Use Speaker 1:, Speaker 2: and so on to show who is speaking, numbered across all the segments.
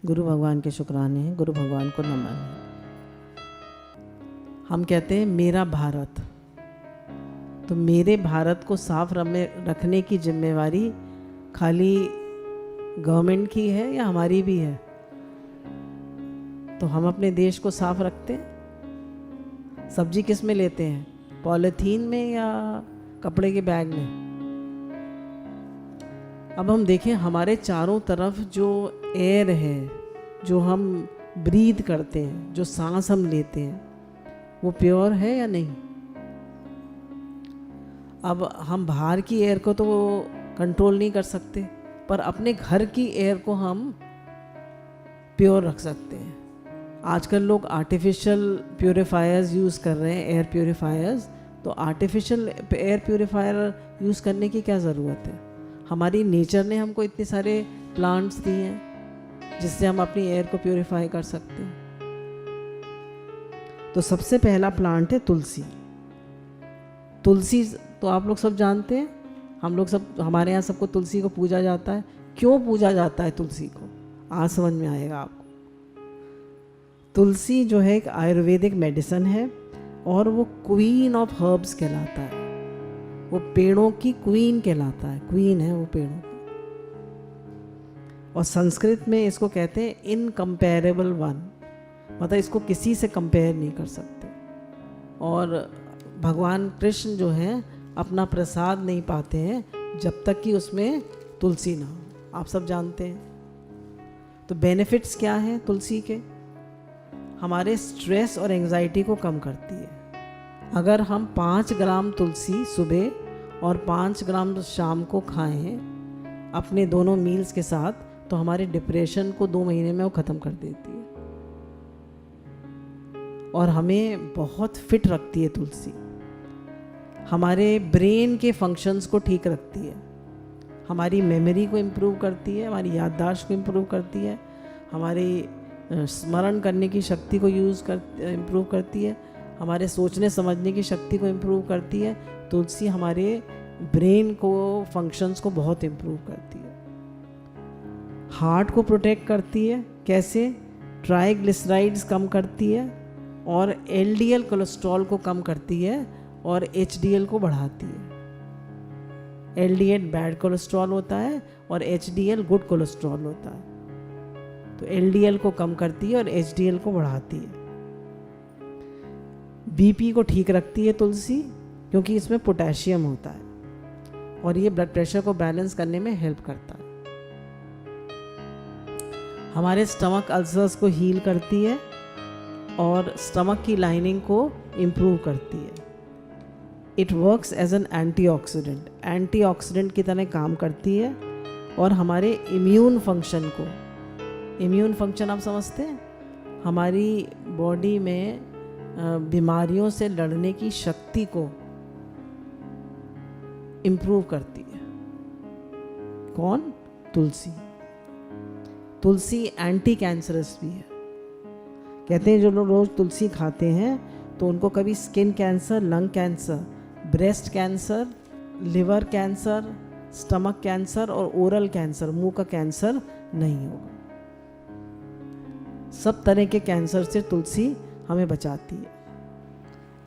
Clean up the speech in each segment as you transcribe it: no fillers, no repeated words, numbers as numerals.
Speaker 1: गुरु भगवान के शुक्राने हैं, गुरु भगवान को नमन है। हम कहते हैं मेरा भारत, तो मेरे भारत को साफ रखने की जिम्मेवारी खाली गवर्नमेंट की है या हमारी भी है? तो हम अपने देश को साफ रखते हैं। सब्जी किस में लेते हैं, पॉलीथीन में या कपड़े के बैग में? अब हम देखें हमारे चारों तरफ जो एयर है, जो हम ब्रीथ करते हैं, जो सांस हम लेते हैं, वो प्योर है या नहीं? अब हम बाहर की एयर को तो कंट्रोल नहीं कर सकते, पर अपने घर की एयर को हम प्योर रख सकते हैं। आजकल लोग आर्टिफिशियल प्योरीफायर्स यूज़ कर रहे हैं, एयर प्योरीफायर्स। तो आर्टिफिशियल एयर प्योरीफायर यूज़ करने की क्या ज़रूरत है? हमारी नेचर ने हमको इतने सारे प्लांट्स दिए हैं जिससे हम अपनी एयर को प्योरीफाई कर सकते हैं। तो सबसे पहला प्लांट है तुलसी। तुलसी तो आप लोग सब जानते हैं, हम लोग सब, हमारे यहाँ सबको तुलसी को पूजा जाता है। क्यों पूजा जाता है तुलसी को, आज समझ में आएगा आपको। तुलसी जो है एक आयुर्वेदिक मेडिसिन है और वो क्वीन ऑफ हर्ब्स कहलाता है। वो पेड़ों की क्वीन कहलाता है, क्वीन है वो पेड़ों की। और संस्कृत में इसको कहते हैं इनकम्पेरेबल वन, मतलब इसको किसी से कंपेयर नहीं कर सकते। और भगवान कृष्ण जो हैं अपना प्रसाद नहीं पाते हैं जब तक कि उसमें तुलसी ना हो, आप सब जानते हैं। तो बेनिफिट्स क्या हैं तुलसी के? हमारे स्ट्रेस और एंजाइटी को कम करती है। अगर हम 5 ग्राम तुलसी सुबह और 5 ग्राम शाम को खाएं अपने दोनों मील्स के साथ, तो हमारे डिप्रेशन को 2 महीने में वो ख़त्म कर देती है। और हमें बहुत फिट रखती है तुलसी। हमारे ब्रेन के फंक्शंस को ठीक रखती है, हमारी मेमोरी को इम्प्रूव करती है, हमारी याददाश्त को इम्प्रूव करती है, हमारी स्मरण करने की शक्ति को इम्प्रूव करती है, हमारे सोचने समझने की शक्ति को इम्प्रूव करती है। तुलसी हमारे ब्रेन को फंक्शंस को बहुत इम्प्रूव करती है। हार्ट को प्रोटेक्ट करती है, कैसे? ट्राइग्लिसराइड्स कम करती है और एलडीएल कोलेस्ट्रॉल को कम करती है और एचडीएल को बढ़ाती है। एलडीएल बैड कोलेस्ट्रॉल होता है और एचडीएल गुड कोलेस्ट्रॉल होता है। तो एलडीएल को कम करती है और एचडीएल को बढ़ाती है। बीपी को ठीक रखती है तुलसी, क्योंकि इसमें पोटेशियम होता है और ये ब्लड प्रेशर को बैलेंस करने में हेल्प करता है। हमारे स्टमक अल्सर्स को हील करती है और स्टमक की लाइनिंग को इम्प्रूव करती है। It works as an antioxidant, antioxidant की तरह काम करती है और हमारे इम्यून फंक्शन को, इम्यून फंक्शन आप समझते हैं, हमारी बॉडी में बीमारियों से लड़ने की शक्ति को इम्प्रूव करती है। कौन? तुलसी। तुलसी एंटी कैंसरस भी है। कहते हैं जो लोग रोज तुलसी खाते हैं तो उनको कभी skin cancer, lung cancer, breast cancer, liver cancer, stomach cancer और ओरल कैंसर, मुंह का कैंसर नहीं होगा। सब तरह के कैंसर से तुलसी हमें बचाती है।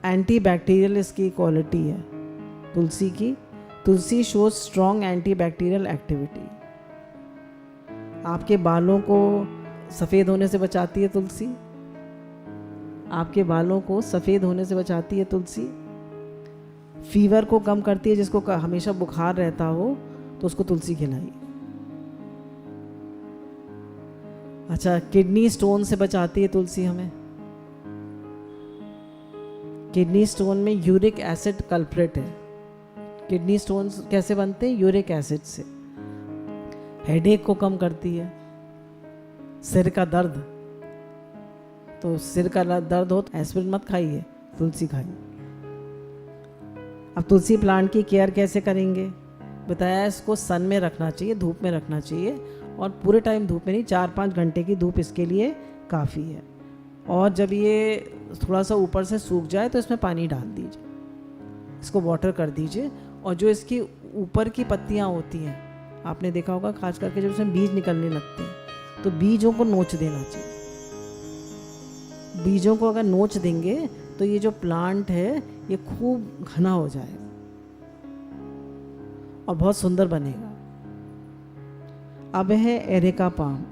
Speaker 1: एंटी बैक्टीरियल इसकी क्वालिटी है तुलसी की। Tulsi shows strong anti bacterial activity. आपके बालों को सफ़ेद होने से बचाती है तुलसी। आपके बालों को सफ़ेद होने से बचाती है तुलसी। फीवर को कम करती है, जिसको हमेशा बुखार रहता हो तो उसको तुलसी खिलाइए। अच्छा, किडनी स्टोन से बचाती है तुलसी हमें। किडनी स्टोन में यूरिक एसिड कल्प्रेट है। किडनी स्टोन कैसे बनते हैं? यूरिक एसिड से। हेडेक को कम करती है। सिर का दर्द, तो सिर का दर्द हो तो एस्पिरिन मत खाइए, तुलसी खाइए। अब तुलसी प्लांट की केयर कैसे करेंगे बताया। इसको सन में रखना चाहिए, धूप में रखना चाहिए, और पूरे टाइम धूप में नहीं, 4-5 घंटे की धूप इसके लिए काफ़ी है। और जब ये थोड़ा सा ऊपर से सूख जाए तो इसमें पानी डाल दीजिए, इसको वाटर कर दीजिए। और जो इसकी ऊपर की पत्तियाँ होती हैं, आपने देखा होगा खास करके जब इसमें बीज निकलने लगते हैं तो बीजों को नोच देना चाहिए। बीजों को अगर नोच देंगे तो ये जो प्लांट है ये खूब घना हो जाएगा और बहुत सुंदर बनेगा। अब है एरेका पाम।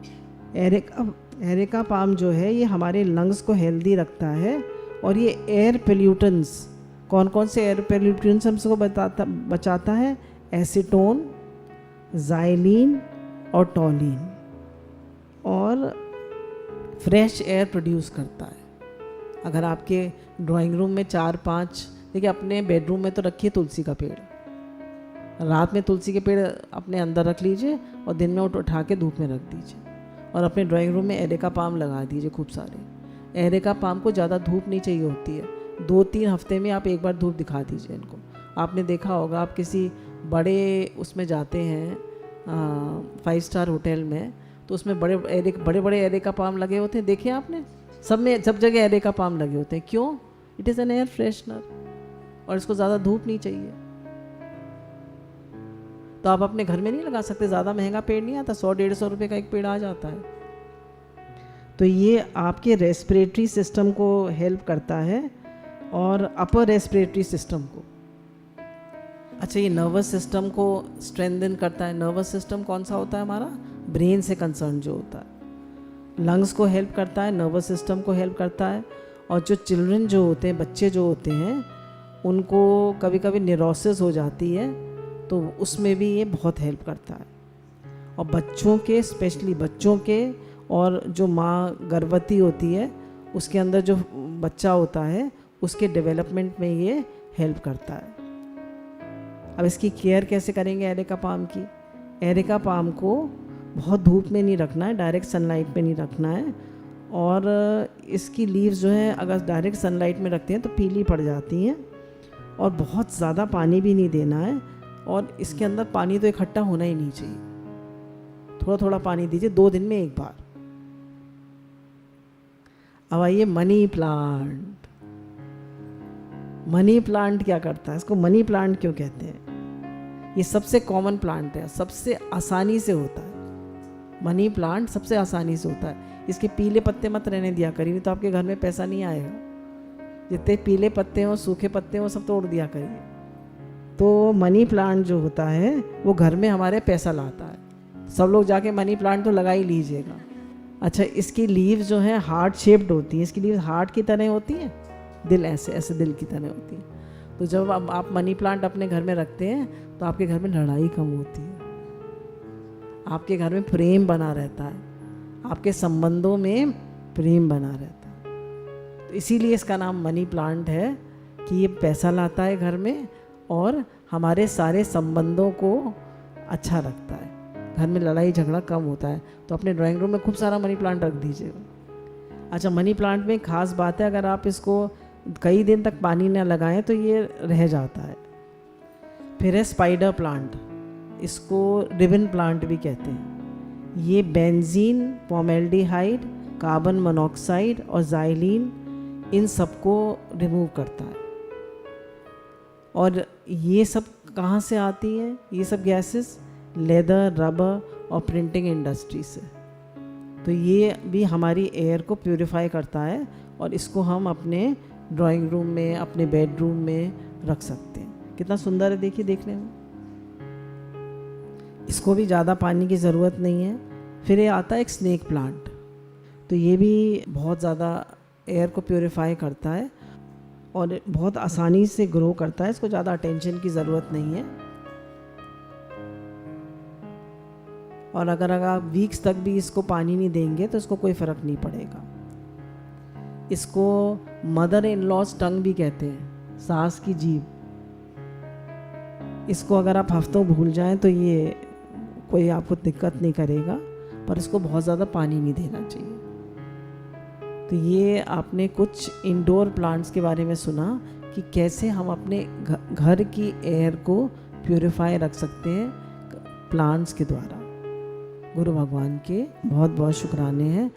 Speaker 1: एरेका पाम जो है ये हमारे लंग्स को हेल्दी रखता है और ये एयर पोल्यूटेंट्स, कौन कौन से एयर पोल्यूटेंट्स हमको बचाता है? एसीटोन, ज़ाइलीन और टॉलिन, और फ्रेश एयर प्रोड्यूस करता है। अगर आपके ड्राइंग रूम में 4-5, देखिए अपने बेडरूम में तो रखिए तुलसी का पेड़, रात में तुलसी के पेड़ अपने अंदर रख लीजिए और दिन में उठा के धूप में रख दीजिए, और अपने ड्राइंग रूम में एरेका पाम लगा दीजिए खूब सारे। एरेका पाम को ज़्यादा धूप नहीं चाहिए होती है, 2-3 हफ्ते में आप एक बार धूप दिखा दीजिए इनको। आपने देखा होगा, आप किसी बड़े उसमें जाते हैं 5 स्टार होटल में, तो उसमें बड़े बड़े एरेका पाम लगे होते हैं, देखे आपने? सब जगह एरेका पाम लगे होते हैं। क्यों? It is an air freshener, और इसको ज़्यादा धूप नहीं चाहिए। तो आप अपने घर में नहीं लगा सकते, ज़्यादा महंगा पेड़ नहीं आता, 100-150 रुपये का एक पेड़ आ जाता है। तो ये आपके रेस्पिरेटरी सिस्टम को हेल्प करता है और अपर रेस्पिरेटरी सिस्टम को। अच्छा, ये नर्वस सिस्टम को स्ट्रेंथन करता है। नर्वस सिस्टम कौन सा होता है? हमारा ब्रेन से कंसर्न जो होता है। लंग्स को हेल्प करता है, नर्वस सिस्टम को हेल्प करता है, और जो चिल्ड्रन जो होते हैं, बच्चे जो होते हैं, उनको कभी कभी न्यूरोसिस हो जाती है, तो उसमें भी ये बहुत हेल्प करता है। और बच्चों के, स्पेशली बच्चों के, और जो माँ गर्भवती होती है उसके अंदर जो बच्चा होता है उसके डेवलपमेंट में ये हेल्प करता है। अब इसकी केयर कैसे करेंगे एरेका पाम की? एरेका पाम को बहुत धूप में नहीं रखना है, डायरेक्ट सनलाइट पे नहीं रखना है, और इसकी लीव्स जो है अगर डायरेक्ट सनलाइट में रखते हैं तो पीली पड़ जाती हैं, और बहुत ज़्यादा पानी भी नहीं देना है, और इसके अंदर पानी तो इकट्ठा होना ही नहीं चाहिए, थोड़ा थोड़ा पानी दीजिए 2 दिन में एक बार। अब आइए मनी प्लांट। मनी प्लांट क्या करता है? इसको मनी प्लांट क्यों कहते हैं? ये सबसे कॉमन प्लांट है, सबसे आसानी से होता है। मनी प्लांट सबसे आसानी से होता है। इसके पीले पत्ते मत रहने दिया करिए, नहीं तो आपके घर में पैसा नहीं आएगा। जितने पीले पत्ते हो, सूखे पत्ते हो, सब तोड़ दिया करिए। तो मनी प्लांट जो होता है वो घर में हमारे पैसा लाता है। सब लोग जाके मनी प्लांट तो लगा ही लीजिएगा। अच्छा, इसकी लीव्स जो है हार्ट शेप्ड होती है। इसकी लीव्स हार्ट की तरह होती हैं, दिल ऐसे ऐसे दिल की तरह होती है। तो जब आप मनी प्लांट अपने घर में रखते हैं तो आपके घर में लड़ाई कम होती है, आपके घर में प्रेम बना रहता है, आपके संबंधों में प्रेम बना रहता है। तो इसीलिए इसका नाम मनी प्लांट है कि ये पैसा लाता है घर में और हमारे सारे संबंधों को अच्छा रखता है। घर में लड़ाई झगड़ा कम होता है। तो अपने ड्राइंग रूम में खूब सारा मनी प्लांट रख दीजिएगा। अच्छा, मनी प्लांट में खास बात है, अगर आप इसको कई दिन तक पानी न लगाएं तो ये रह जाता है। फिर है स्पाइडर प्लांट, इसको रिबन प्लांट भी कहते हैं। ये बेंजीन, फॉर्मेल्डिहाइड, कार्बन मोनोऑक्साइड और ज़ाइलीन, इन सबको रिमूव करता है। और ये सब कहाँ से आती हैं? ये सब गैसेस लेदर, रबर और प्रिंटिंग इंडस्ट्री से। तो ये भी हमारी एयर को प्यूरिफाई करता है, और इसको हम अपने ड्राइंग रूम में, अपने बेडरूम में रख सकते हैं। कितना सुंदर है, देखिए देखने में। इसको भी ज़्यादा पानी की ज़रूरत नहीं है। फिर ये आता है एक स्नेक प्लांट, तो ये भी बहुत ज़्यादा एयर को प्यूरिफाई करता है और बहुत आसानी से ग्रो करता है। इसको ज़्यादा अटेंशन की ज़रूरत नहीं है, और अगर आप वीक्स तक भी इसको पानी नहीं देंगे तो इसको कोई फ़र्क नहीं पड़ेगा। इसको मदर इन लॉज टंग भी कहते हैं, सास की जीभ। इसको अगर आप हफ्तों भूल जाएं तो ये कोई आपको दिक्कत नहीं करेगा, पर इसको बहुत ज़्यादा पानी नहीं देना चाहिए। तो ये आपने कुछ इंडोर प्लांट्स के बारे में सुना कि कैसे हम अपने घर की एयर को प्यूरिफाई रख सकते हैं प्लांट्स के द्वारा। गुरु भगवान के बहुत बहुत शुक्राने हैं।